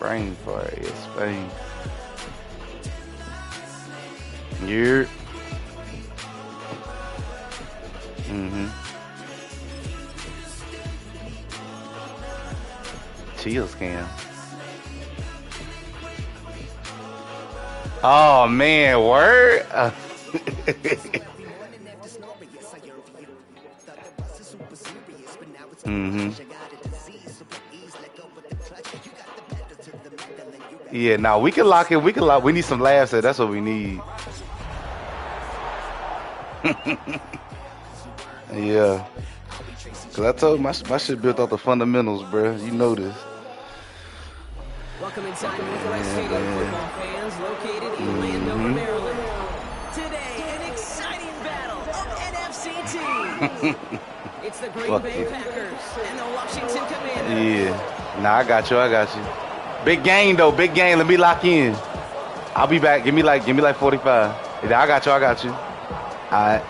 brain fart. It's Spain. You're. Chill scam. Oh man, word. Yeah, now we can lock it. We can lock. We need some laughs. That's what we need. Yeah. Cause I told my shit built off the fundamentals, bro. You know this. Welcome inside Northwest Stadium, football fans, located in Landover, Maryland. Today, an exciting battle of NFC teams. It's the Green Bay Packers and the Washington Commanders. Yeah. Nah, I got you. Big game though. Big game. Let me lock in. I'll be back. Give me like 45. Yeah, I got you. All right.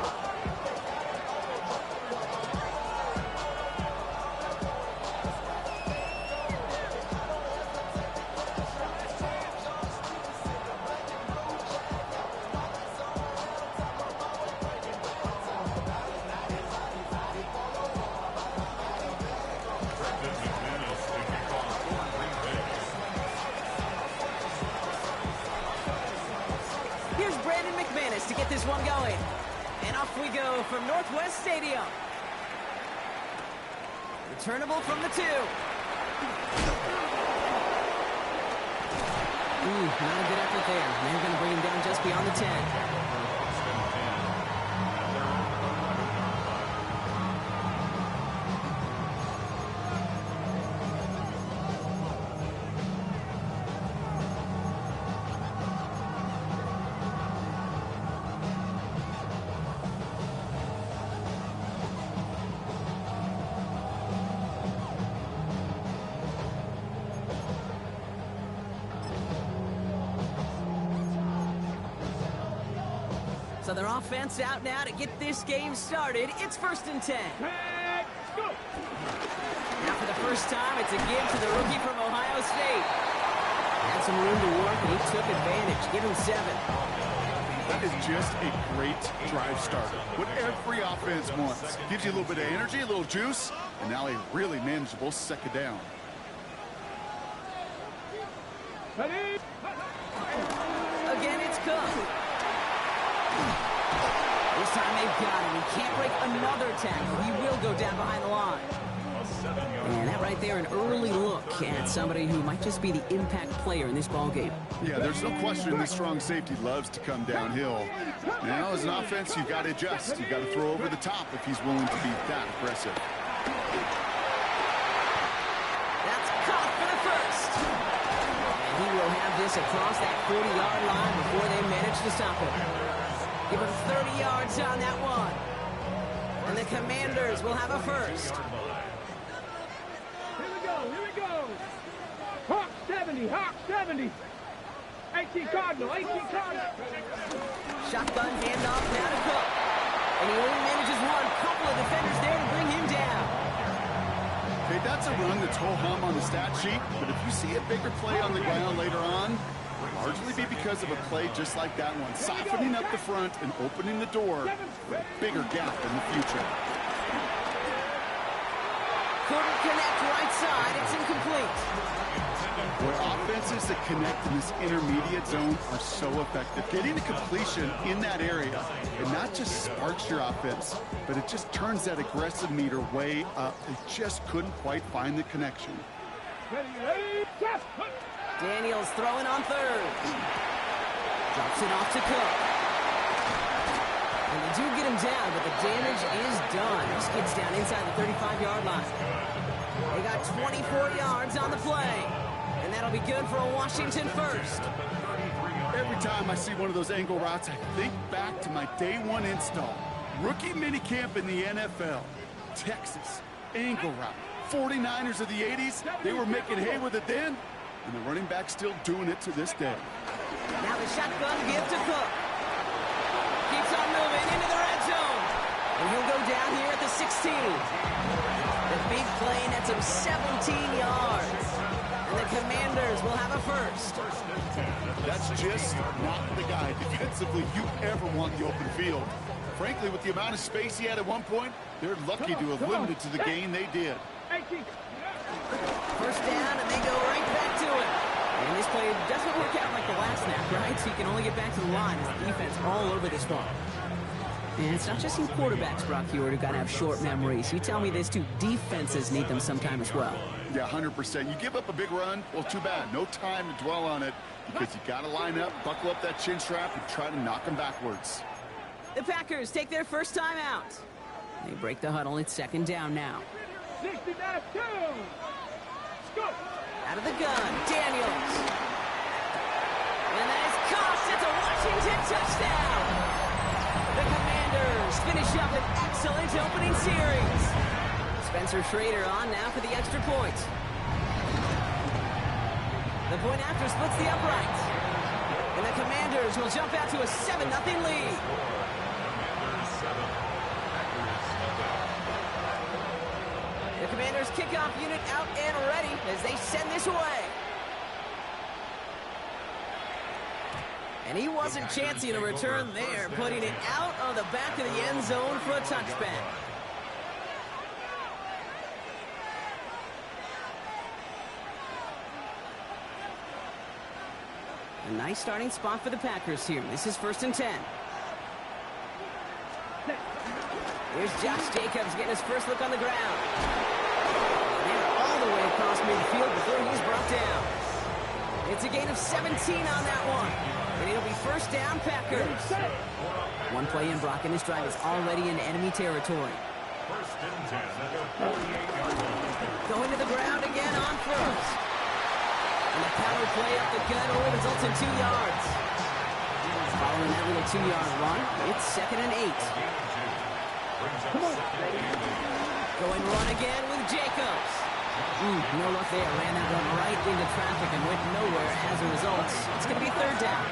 To get this one going. And off we go from Northwest Stadium. Returnable from the 2. Not a good effort there. They're going to bring him down just beyond the 10. So their offense out now to get this game started. It's 1st and 10. Now for the first time, it's a give to the rookie from Ohio State. Had some room to work, and he took advantage. Give him 7. That is just a great drive starter. What every offense wants. Gives you a little bit of energy, a little juice, and now a really manageable 2nd down. Again, it's Cook. This time they've got him. He can't break another tackle. He will go down behind the line. And that right there, an early look at somebody who might just be the impact player in this ballgame. Yeah, there's no question this strong safety loves to come downhill. Now, as an offense, you've got to adjust. You've got to throw over the top if he's willing to be that aggressive. That's caught for the 1st. And he will have this across that 40-yard line before they manage to stop him. Give him 30 yards on that one. And the Commanders will have a 1st. Here we go. Hawk 70. 18 Cardinal. Shotgun handoff now to Cook. And he only manages one. Couple of defenders there to bring him down. Okay, that's a run that's ho-hum on the stat sheet, but if you see a bigger play on the ground later on, it'll largely be because of a play just like that one, softening up the front and opening the door for a bigger gap in the future. Couldn't connect right side. It's incomplete. Boy, offenses that connect in this intermediate zone are so effective. Getting a completion in that area, it not just sparks your offense, but it just turns that aggressive meter way up. They just couldn't quite find the connection. Daniels throwing on 3rd. Drops it off to Cook. And they do get him down, but the damage is done. This kid's down inside the 35-yard line. They got 24 yards on the play. And that'll be good for a Washington 1st. Every time I see one of those angle routes, I think back to my day 1 install. Rookie minicamp in the NFL. Texas, angle route. 49ers of the 80s, they were making hay with it then, and the running back still doing it to this day. Now the shotgun give to Cook. Keeps on moving into the red zone. And he'll go down here at the 16. The big play nets him 17 yards. And the Commanders will have a first. That's just not the guy defensively you ever want the open field. Frankly, with the amount of space he had at one point, they're lucky to have limited to the gain they did. First down, and they go right back to it. And this play doesn't work out like the last snap, right? So you can only get back to the line as the defense all over this one. And it's not just you quarterbacks, Brock Hewitt, who got to have short memories. You tell me this too, defenses need them sometime as well. Yeah, 100%. You give up a big run, well, too bad. No time to dwell on it because you got to line up, buckle up that chin strap, and try to knock them backwards. The Packers take their first time out. They break the huddle. It's second down now. 69-2. Go. Out of the gun, Daniels. And that is caught. It's a Washington touchdown. The Commanders finish up an excellent opening series. Spencer Schrader on now for the extra point. The point after splits the upright. And the Commanders will jump out to a 7-0 lead. The Commanders kickoff unit out and ready as they send this away. And he wasn't chancing a return there, putting it out of the back of the end zone for a touchback. A nice starting spot for the Packers here. This is 1st and 10. Here's Josh Jacobs getting his first look on the ground. And all the way across midfield before he's brought down. It's a gain of 17 on that one. And it'll be first down, Packers. One play in, Brock, and this drive is already in enemy territory. Going to the ground again on first. And the power play up the gut only results in 2 yards. Following that little 2-yard run, it's 2nd and 8. Going run again with Jacobs. No luck there. Ran that one right into traffic and went nowhere as a result. It's going to be 3rd down.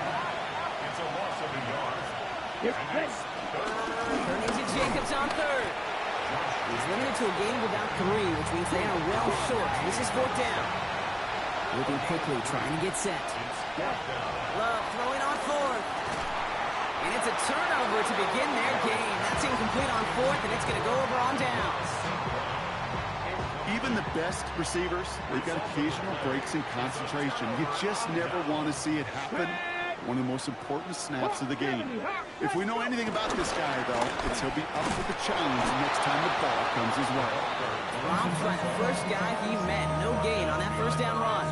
It's a loss of a yard. Turning to Jacobs on 3rd. He's limited to a gain of about 3, which means they are well short. This is 4th down. Moving quickly, trying to get set. Love throwing on 4th. And it's a turnover to begin their game. That's incomplete on 4th, and it's going to go over on downs. Even the best receivers, they've got occasional breaks in concentration. You just never want to see it happen. One of the most important snaps of the game. If we know anything about this guy, though, it's he'll be up for the challenge next time the ball comes his way. Dropped by the first guy he met. No gain on that first down run.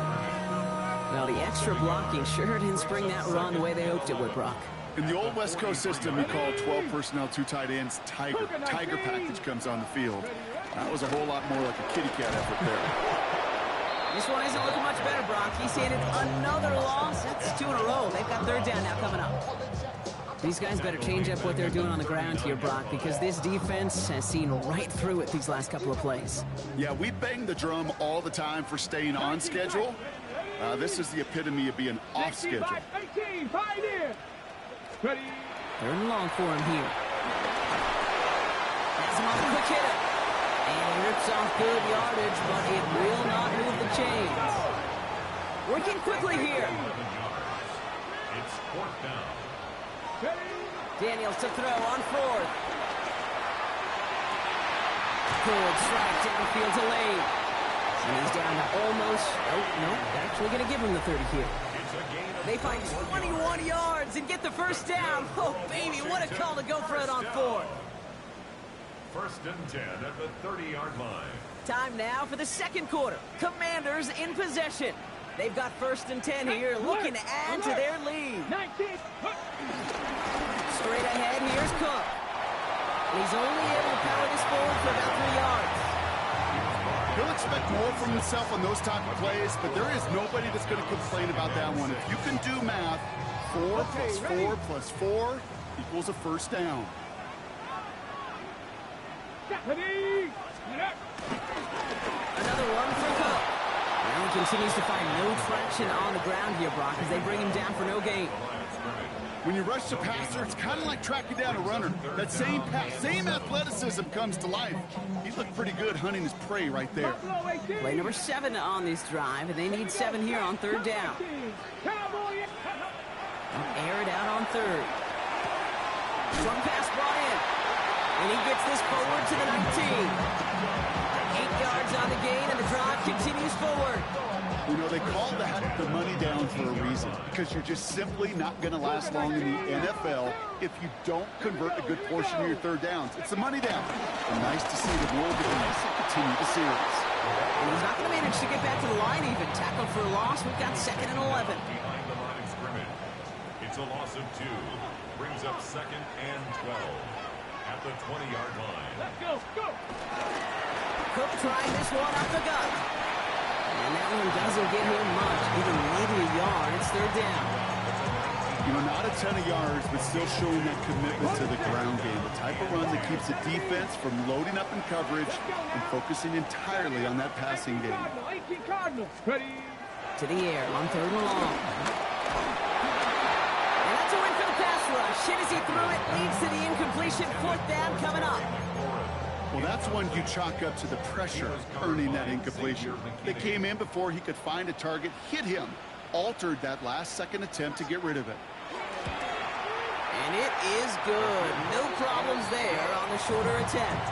Well, the extra blocking sure didn't spring that run the way they hoped it would, Brock. In the old West Coast system, we call 12 personnel, 2 tight ends, Tiger. Tiger package comes on the field. That was a whole lot more like a kitty cat effort there. This one isn't looking much better, Brock. He's handed another loss. That's 2 in a row. They've got 3rd down now coming up. These guys better change up what they're doing on the ground here, Brock, because this defense has seen right through it these last couple of plays. Yeah, we bang the drum all the time for staying on schedule. This is the epitome of being off schedule. 18, Pioneer. Ready. 3rd and long for him here. Has him on a quick hitter. And he rips off good yardage, but it will not move the chains. Working quickly here. It's 4th down. Daniels to throw on 4th. Good strike downfield to Lane. And he's down to almost, no, they're actually going to give him the 30 here. They find 21 yards and get the first down. Oh, baby, what a call to go for it on 4th. 1st and 10 at the 30-yard line. Time now for the second quarter. Commanders in possession. They've got 1st and 10 here, looking to add to their lead. 19. Straight ahead, here's Cook. And he's only able to power this forward for about 3 yards. He'll expect more from himself on those type of plays, but there is nobody that's going to complain about that one. If you can do math, 4 plus 4 plus 4 equals a first down. Ready. Another one for Cook. Now continues to find no traction on the ground here, Brock, as they bring him down for no gain. When you rush the passer, it's kind of like tracking down a runner. That same pass, same athleticism comes to life. He looked pretty good hunting his prey right there. Play number 7 on this drive, and they need 7 here on third down. Air it out on third. Short pass brought in. And he gets this forward to the 19. 8 yards on the gain, and the drive continues forward. You know, they call that the money down for a reason, because you're just simply not going to last long in the NFL if you don't convert a good portion of your third downs. It's the money down. And nice to see the Wolverines continue the series. And he's not going to manage to get back to the line even. Tackled for a loss. We've got 2nd and 11. Behind the line of scrimmage. It's a loss of 2. Brings up 2nd and 12 at the 20-yard line. Let's go, go. Cook trying this one up the gut. And that one doesn't get him much, even maybe a yard. It's third down. You know, not a ton of yards, but still showing that commitment to the ground game. The type of run that keeps the defense from loading up in coverage and focusing entirely on that passing game. Cardinal. Ready. To the air on third and long. And that's a win for the pass rush. Hit as he threw it, leads to the incompletion. 4th down coming up. Well, that's one you chalk up to the pressure earning that incompletion. They came in before he could find a target, hit him, altered that last-second attempt to get rid of it. And it is good. No problems there on the shorter attempt.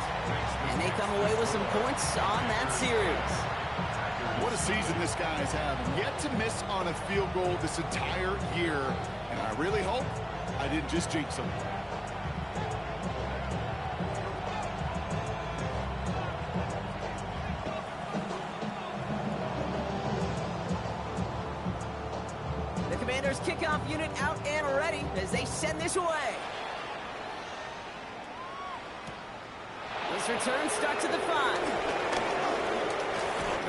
And they come away with some points on that series. What a season this guy is having. Yet to miss on a field goal this entire year. And I really hope I didn't just jinx him. Kickoff unit out and ready as they send this away. This return starts at the 5.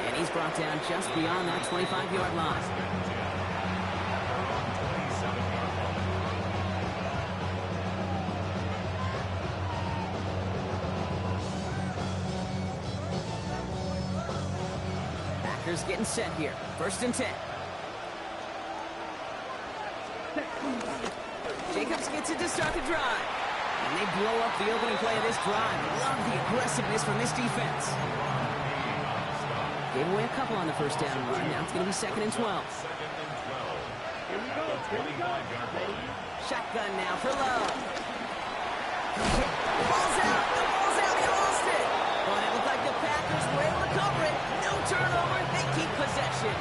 And he's brought down just beyond that 25-yard line. Packers getting set here. 1st and 10. Jacobs gets it to start the drive. And they blow up the opening play of this drive. Love the aggressiveness from this defense. Gave away a couple on the first down run. Now it's going to be 2nd and 12. Here we go. Here we go. Shotgun now for Love. The ball's out. The ball's out. He lost it. But it looked like the Packers were able to cover it. No turnover. They keep possession.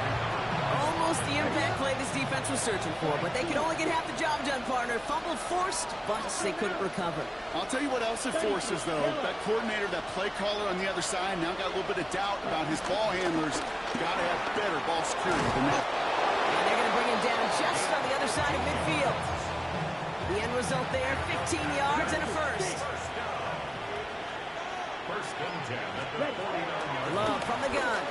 Almost the impact play this defense was searching for, but they could only get half the job done, partner. Fumble forced, but they couldn't recover. I'll tell you what else it forces, though. That coordinator, that play caller on the other side, now got a little bit of doubt about his ball handlers. Got to have better ball security than that. And they're going to bring him down just on the other side of midfield. The end result there, 15 yards and a first. 1st and 10 at the 49-yard line. Love from the gun.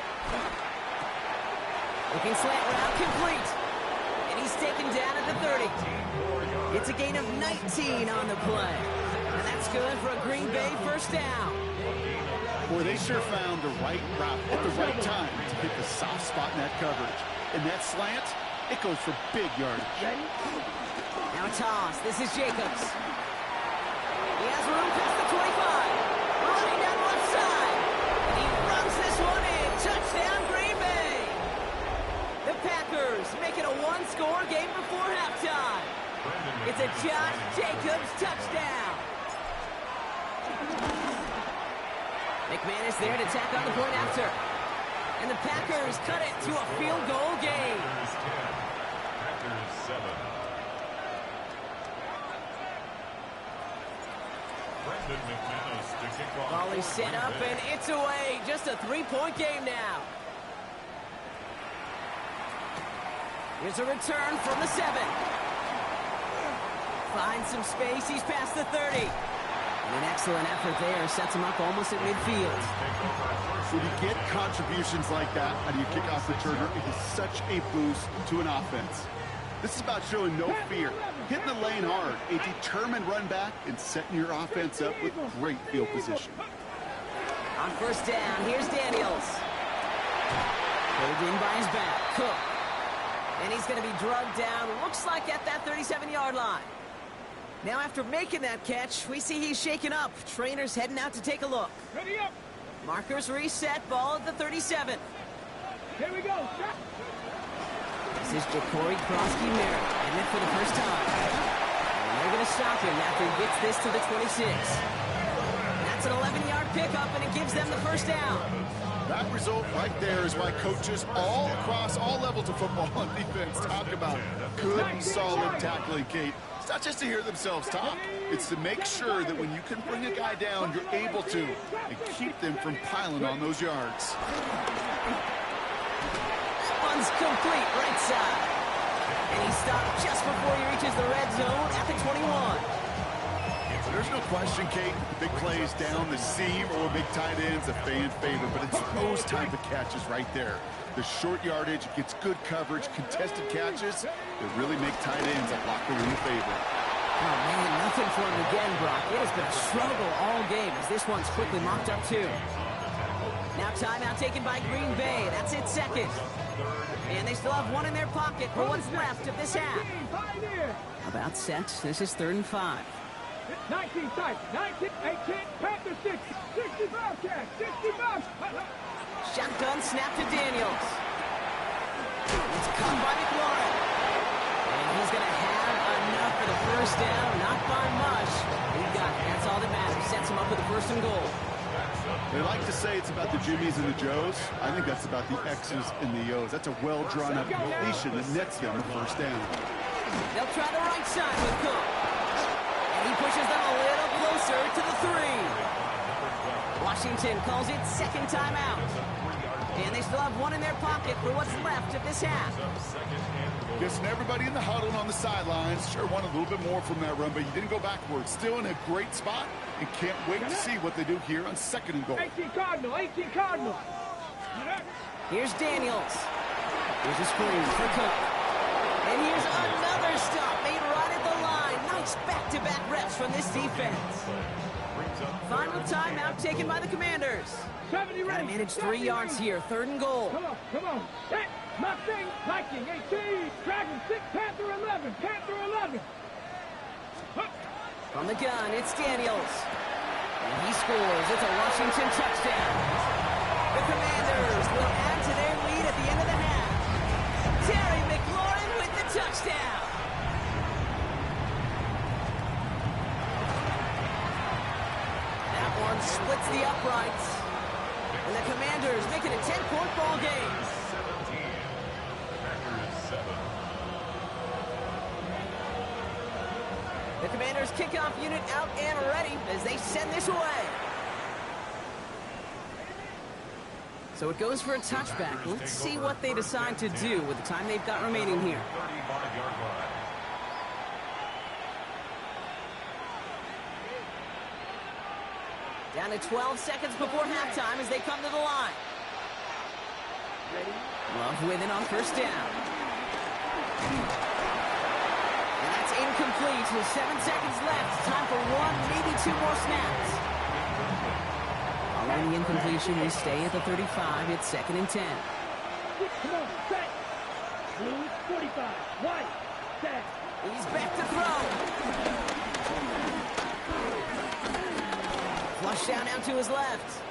Looking slant route complete. And he's taken down at the 30. It's a gain of 19 on the play. And that's good for a Green Bay 1st down. Boy, they sure found the right route at the right time to hit the soft spot in that coverage. And that slant, it goes for big yardage. Now a toss. This is Jacobs. He has room past the 25. Running down the left side. And he runs this one in. Touchdown, Green Bay. The Packers make it a one-score game before halftime. It's a Josh Jacobs touchdown. McManus there to tack on the point after. And the Packers cut it to a field goal game. Packers 7. Brendan McManus to kick off. Volley set up and it's away. Just a 3-point game now. Here's a return from the 7. Finds some space. He's past the 30. And an excellent effort there. Sets him up almost at midfield. When you get contributions like that out of your kickoff returner, it is such a boost to an offense. This is about showing no fear, hitting the lane hard, a determined run back, and setting your offense up with great field position. On 1st down, here's Daniels. Pulled in by his back. Cook. And he's going to be drugged down, looks like at that 37-yard line. Now after making that catch, we see he's shaken up. Trainer's heading out to take a look. Ready up. Markers reset, ball at the 37. Here we go. Stop. This is Ja'Cory Krosky-Merritt, heading it for the first time. And they're going to stop him after he gets this to the 26. That's an 11-yard pickup, and it gives them the first down. That result right there is why coaches all across all levels of football and defense talk about good, solid tackling, Kate. It's not just to hear themselves talk. It's to make sure that when you can bring a guy down, you're able to, and keep them from piling on those yards. That one's complete, right side. And he stopped just before he reaches the red zone at the 21. There's no question, Kate, big plays down the seam or big tight ends, a fan favorite, but it's those type of catches right there. The short yardage gets good coverage, contested catches that really make tight ends a locker room favorite. Oh, man, nothing for him again, Brock. It has been a struggle all game as this one's quickly mocked up, too. Now timeout taken by Green Bay. That's it, second. And they still have one in their pocket for what's left of this half. About set. This is 3rd and 5. 19 tight, 19, 18, Panther 60, 65 cash, 65. Shotgun snap to Daniels. It's caught by McLaurin. And he's going to have enough for the first down. Not by much. He got it. That's all that matters. Sets him up with the 1st and goal. They like to say it's about the Jimmies and the Joes. I think that's about the X's and the O's. That's a well-drawn-up completion that nets them the 1st down. They'll try the right side with Cook. And he pushes them a little closer to the 3. Washington calls it 2nd timeout. And they still have one in their pocket for what's left of this half. Guessing everybody in the huddle and on the sidelines sure wanted a little bit more from that run, but you didn't go backwards. Still in a great spot and can't wait to see what they do here on 2nd and goal. 18 Cardinal, 18 Cardinal. Here's Daniels. Here's a screen for Cook. And here's another stop made right at the line. Nice back-to-back reps from this defense. Final timeout taken by the Commanders. 70 Gotta manage 3 yards here. 3rd and goal. Come on, come on. Hey, Mustang, Viking, 18, Dragon 6, Panther 11, Panther 11. From the gun, it's Daniels. And he scores. It's a Washington touchdown. The Commanders will add to their lead at the end of the half. Terry McLaurin with the touchdown. That one splits the uprights. And the Commanders make it a 10-point ball game. 17. Packers 7. The Commanders kickoff unit out and ready as they send this away. So it goes for a touchback. Let's see what they decide to do with the time they've got remaining here. 35-yard line. Down to 12 seconds before halftime as they come to the line. Love with it on 1st down. And that's incomplete with 7 seconds left. Time for 1, maybe 2 more snaps. Following the incompletion, we stay at the 35. It's 2nd and 10. Come on, set. Blue 45, white, set. He's back to throw. Flush down out to his left.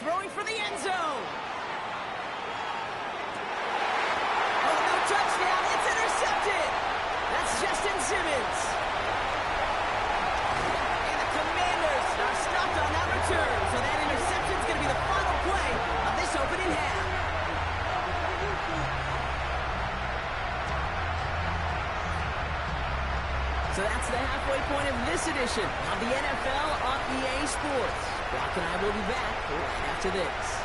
Throwing for the end zone. Oh, no touchdown. It's intercepted. That's Justin Simmons. And the Commanders are stopped on that return. So that interception is going to be the final play of this opening half. So that's the halfway point of this edition of the NFL on EA Sports. Brock and I will be back right after this.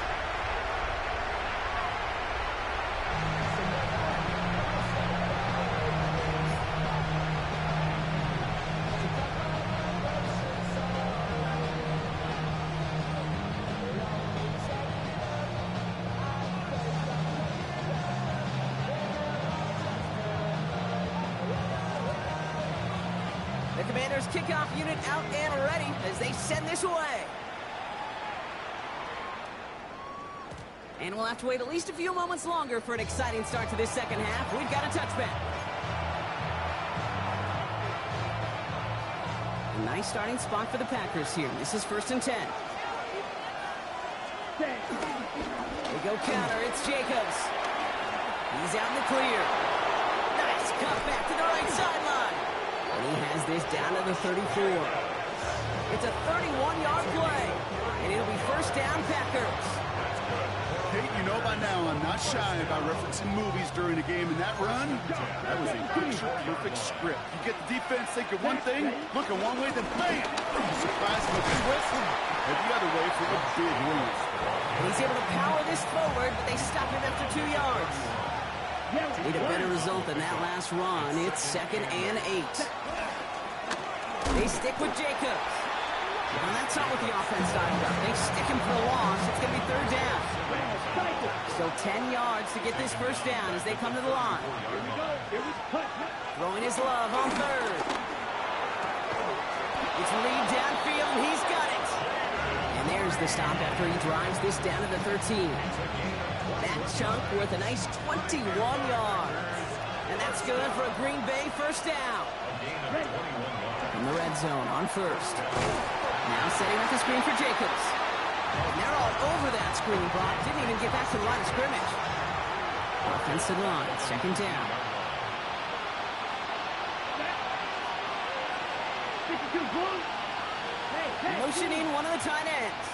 The Commanders kickoff unit out and ready as they send this away. And we'll have to wait at least a few moments longer for an exciting start to this second half. We've got a touchback. A nice starting spot for the Packers here. This is 1st and 10. They go counter. It's Jacobs. He's out in the clear. Nice cut back to the right sideline. And he has this down to the 34. It's a 31-yard play. And it'll be 1st down Packers. Kate, you know by now I'm not shy about referencing movies during a game, and that run, that was a picture-perfect script. You get the defense thinking one thing, looking one way, then bam! Surprise with a twist, and the other way for a big run. And he's able to power this forward, but they stop him after 2 yards. Need a better result than that last run. It's 2nd and 8. They stick with Jacobs. And that's not what the offense started with. They stick him for a loss. It's going to be 3rd down. Still 10 yards to get this 1st down as they come to the line. Throwing his love on 3rd. It's Reed downfield, and he's got it. And there's the stop after he drives this down to the 13. That chunk worth a nice 21 yards. And that's good for a Green Bay 1st down. In the red zone on 1st. Now setting up the screen for Jacobs. And they're all over that screen, Brock. Didn't even get back to the line of scrimmage. Offensive line, 2nd down. Motioning one of the tight ends.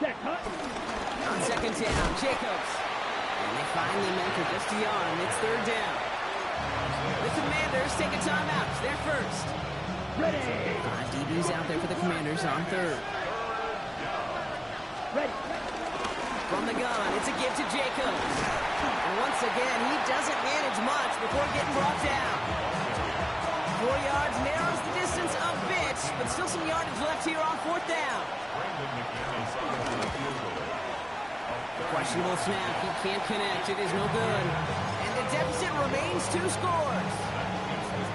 On 2nd down, Jacobs. And they finally mentor just a yard, and it's 3rd down. The Commanders take a timeout. It's their 1st. 5 DBs out there for the Commanders on 3rd. From the gun, it's a give to Jacobs. And once again, he doesn't manage much before getting brought down. 4 yards narrows the distance a bit, but still some yardage left here on 4th down. Questionable snap. He can't connect. It is no good. And the deficit remains 2 scores.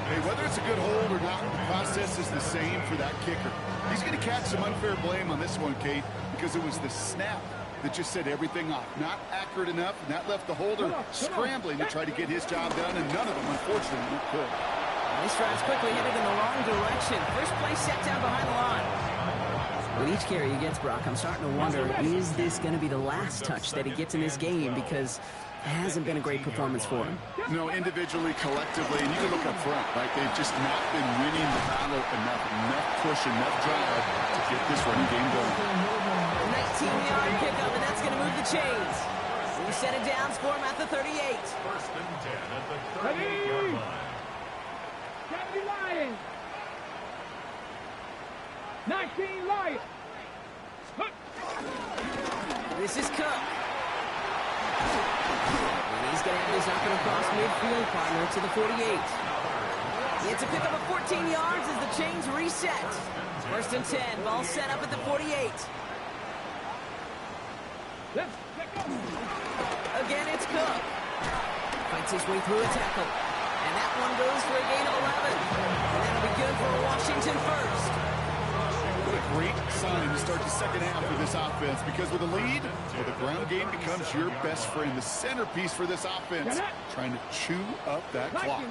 Hey, whether it's a good hold or not, the process is the same for that kicker. He's going to catch some unfair blame on this one, Kate, because it was the snap that just set everything off. Not accurate enough, and that left the holder scrambling to try to get his job done, and none of them, unfortunately, could. This drive's quickly headed in the wrong direction. First play set down behind the line. With each carry he gets, Brock, I'm starting to wonder, is this going to be the last touch that he gets in this game? Because it hasn't been a great performance for him. No, individually, collectively, and you can look up front, right? They've just not been winning the battle enough push, enough drive to get this running game going. 19-yard pickup, and that's going to move the chains. We set it down for him at the 38. 1st and 10 at the 38-yard line. 70 Lions. 19 Lions. This is Cook. And he's going to have this up and across midfield, partner to the 48. It's a pickup of 14 yards as the chains reset. 1st and 10, ball set up at the 48. Again, it's Cook. Fights his way through a tackle. And that one goes for a gain of 11. And that'll be good for a Washington 1st. What a great sign to start the second half for this offense, because with a lead, well, the ground game becomes your best friend, the centerpiece for this offense, trying to chew up that clock.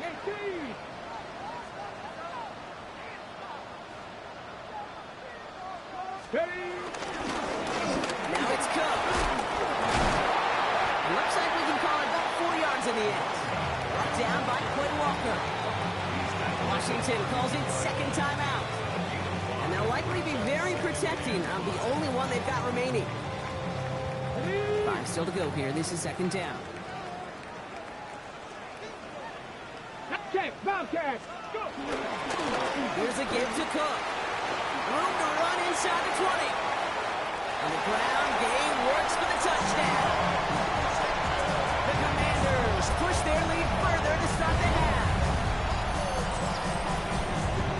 Now it's Cook. It looks like we can call it about 4 yards in the end. Brought down by Quinn Walker. Washington calls it 2nd timeout. And they'll likely be very protecting of the only one they've got remaining. 5 still to go here. This is 2nd down. Bobcat, go! Here's a give to Cook. Room to run inside the 20. And the ground game works for the touchdown. The Commanders push their lead further to start the half.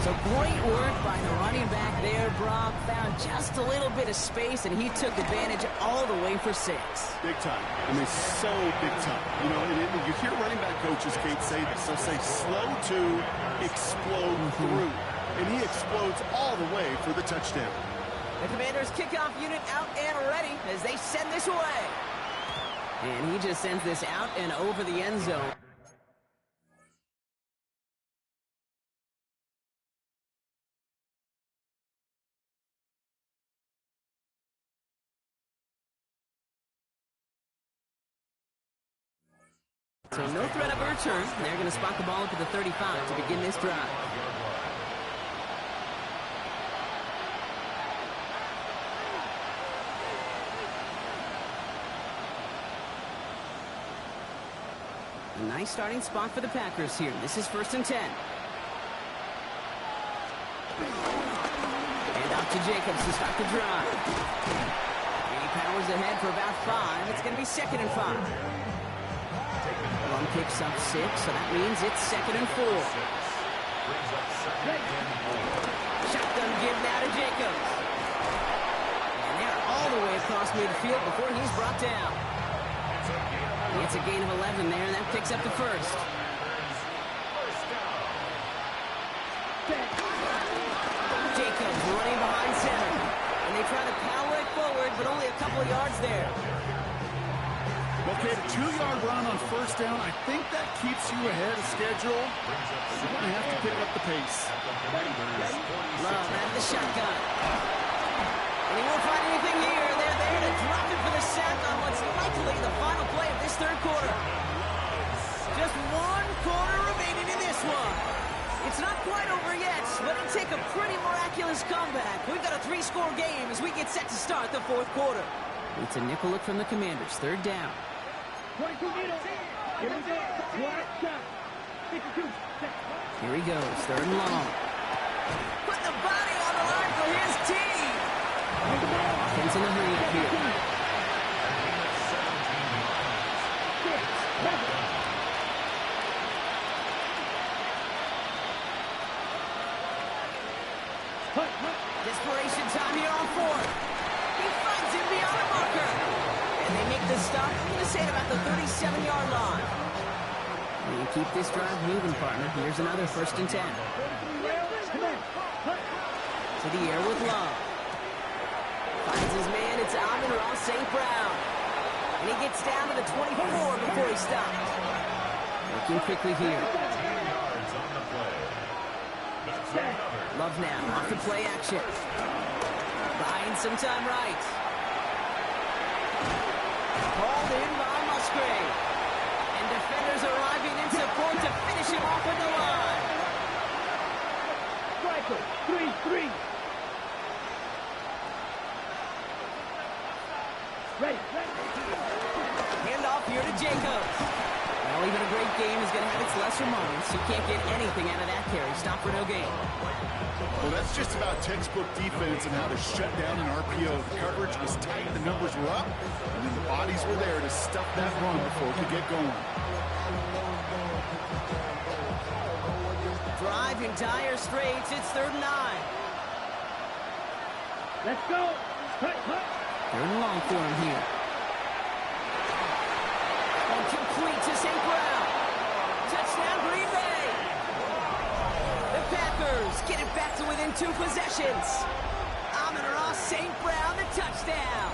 So great work by the running back there, Brock. Found just a little bit of space, and he took advantage all the way for 6. Big time. I mean, so big time. You know, and you hear running back coaches, Kate, say this. They'll say slow to explode through. And he explodes all the way for the touchdown. The Commanders' kickoff unit out and ready as they send this away. And he just sends this out and over the end zone. So no threat of a return. They're going to spot the ball up at the 35 to begin this drive. A nice starting spot for the Packers here. This is 1st and 10. And out to Jacobs to start the drive. He powers ahead for about 5. It's going to be 2nd and 5. Long picks up 6, so that means it's 2nd and 4. Shotgun give now to Jacobs. And they're all the way across midfield before he's brought down. It's a gain of 11 there, and that picks up the 1st. Jacobs running behind center. And they try to power it forward, but only a couple of yards there. Okay, the 2-yard run on 1st down, I think that keeps you ahead of schedule. You're going to have to pick up the pace. Love out of the shotgun. And he won't find anything here. They're there to drop it for the sack on what's likely the final play of this 3rd quarter. Just 1 quarter remaining in this one. It's not quite over yet, but it'll take a pretty miraculous comeback. We've got a 3-score game as we get set to start the 4th quarter. It's a nickel look from the Commanders. 3rd down. 22 meters. Here we go. One shot. 52. Here he goes. 3rd and long. Put the body on the line for his team. Offense in the hurry here. Desperation time here on 4th. He finds him beyond a marker. And they make the stop. I'm going to say at about the 37-yard line. And you keep this drive moving, partner. Here's another 1st and 10. To the air with Love. Finds his man. It's Amon-Ra St. Brown. And he gets down to the 24 before he stops. Looking quickly here. Love now, off the play action. Buying some time right. Hauled in by Musgrave. And defenders arriving in support to finish him off at the line. Striker, 3-3. Ready. Hand off here to Jacobs. Well, even a great game is going to have its lesser moments. You can't get anything out of that carry. Stop for no gain. Well, that's just about textbook defense and how to shut down an RPO. The coverage was tight, the numbers were up, and then the bodies were there to stuff that run before it could get going. Drive in dire straits. It's 3rd and 9. Let's go. Cut. 3rd and long for him here. Complete to St. Brown. Touchdown, Green Bay. The Packers get it back to within 2 possessions. Amon-Ra St. Brown, the touchdown.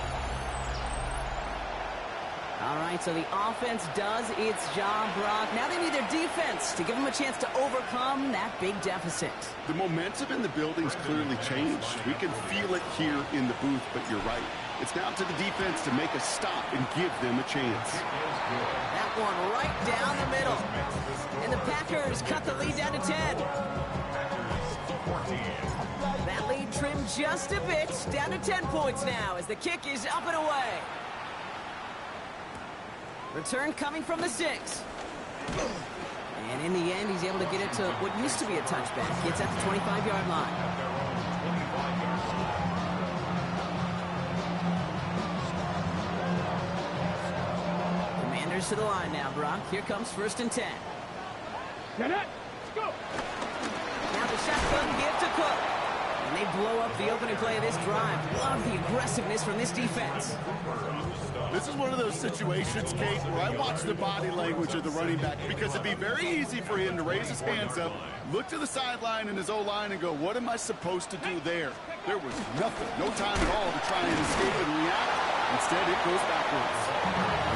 All right, so the offense does its job, Brock. Now they need their defense to give them a chance to overcome that big deficit. The momentum in the building's clearly changed. We can feel it here in the booth, but you're right. It's now to the defense to make a stop and give them a chance. That one right down the middle. And the Packers cut the lead down to 10. That lead trimmed just a bit, down to 10 points now as the kick is up and away. Return coming from the 6. And in the end, he's able to get it to what used to be a touchback. Gets at the 25-yard line. Commanders to the line now, Brock. Here comes 1st and 10. Let's go. Now the shotgun give to Cook. And they blow up the opening play of this drive. Love the aggressiveness from this defense. This is one of those situations, Kate, where I watch the body language of the running back because it'd be very easy for him to raise his hands up, look to the sideline in his O-line and go, what am I supposed to do there? There was nothing, no time at all to try and escape and react. Instead, it goes backwards.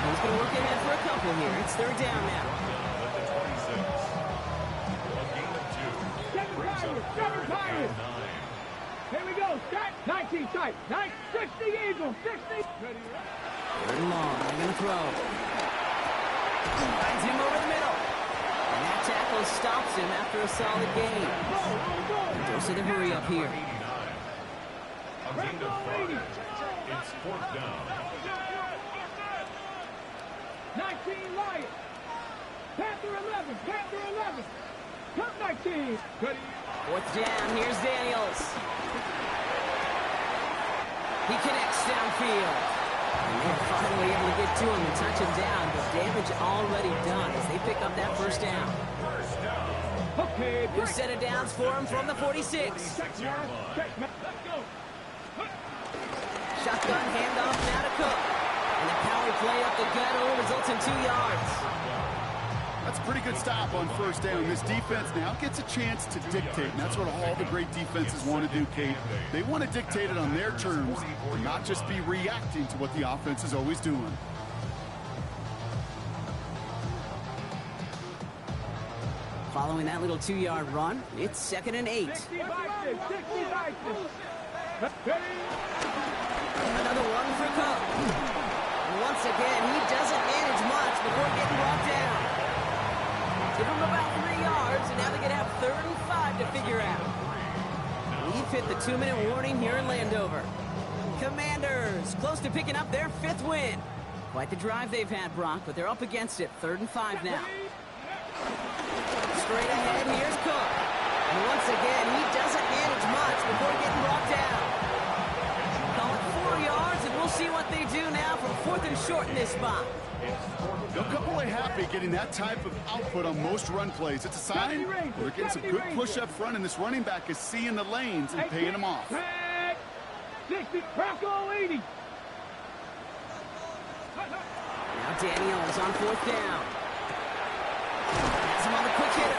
He's going to work ahead for a couple here. It's third down now. Seven Pirates. Here we go. Start. 19 tight. 60 Eagles. 60. Ready. Third and long. They're going to throw. Finds him over the middle. And that tackle stops him after a solid gain. Dose of the hurry up here. A gain of 5. It's fourth down. 19 Lions. Panther 11. Panther 11. Cup 19. Ready. Fourth down. Here's Daniels. He connects downfield. And they're finally able to get to him and touch him down, but damage already done as they pick up that first down. Okay. New set of downs for him from the 46. Check, man. Let's go. Shotgun handoff now to Cook. And the power play up the gut only results in 2 yards. That's a pretty good stop on first down. This defense now gets a chance to dictate, and that's what all the great defenses want to do, Kate. They want to dictate it on their terms and not just be reacting to what the offense is always doing. Following that little 2-yard run, it's 2nd and 8. 60 Vikings. 60 Vikings. Another one for Cook. And once again, he doesn't manage much before getting brought down. Give him about 3 yards, and now they're going to have 3rd and 5 to figure out. We've hit the 2-minute warning here in Landover. Commanders close to picking up their 5th win. Quite the drive they've had, Brock, but they're up against it. 3rd and 5 now. Straight ahead, here's Cook. And once again, he doesn't manage much before getting brought down. Call it 4 yards, and we'll see what they do now from 4th and short in this spot. They'll come away happy getting that type of output on most run plays. It's a sign they're getting some good push up front, and this running back is seeing the lanes and paying them off. 60, Bronco 80. Now Daniels on 4th down. Has him on the quick hitter.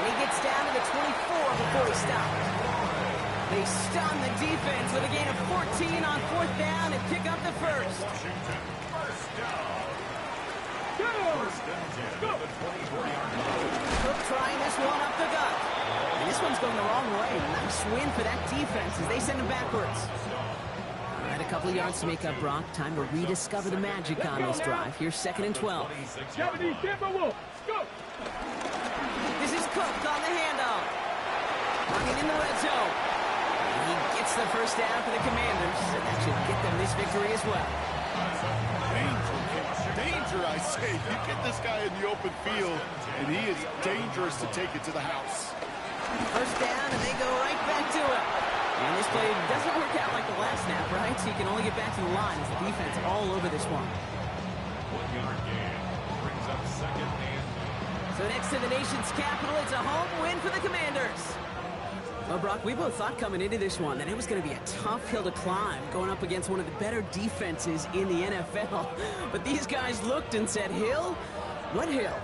And he gets down to the 24 before he stops. They stun the defense with a gain of 14 on 4th down and pick up the first. First down. Go. First and 10 at the 24-yard line. Cook trying this one up the gut. And this one's going the wrong way. Nice win for that defense as they send him backwards. All right, a couple of yards to make up, Brock. Time to rediscover the magic on this drive. Here's 2nd and 12. 70 Timberwolves. Go. This is Cook on the handoff. Running in the red zone. And he gets the first down for the Commanders. And that should get them this victory as well. Danger, I say. You get this guy in the open field, and he is dangerous to take it to the house. First down, and they go right back to it. And this play doesn't work out like the last snap, right? So you can only get back to the line as the defense all over this one. 1-yard gain brings up 2nd and 9. So next to the nation's capital, it's a home win for the Commanders. Well, Brock, we both thought coming into this one that it was going to be a tough hill to climb going up against one of the better defenses in the NFL. But these guys looked and said, Hill? What hill?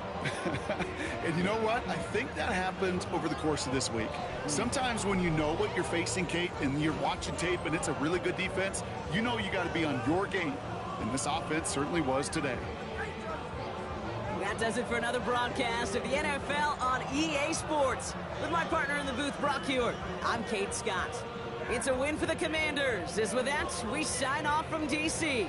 And you know what? I think that happened over the course of this week. Sometimes when you know what you're facing, Kate, and you're watching tape and it's a really good defense, you know you got to be on your game. And this offense certainly was today. That does it for another broadcast of the NFL on EA Sports. With my partner in the booth, Brock Hewitt, I'm Kate Scott. It's a win for the Commanders, as with that, we sign off from D.C.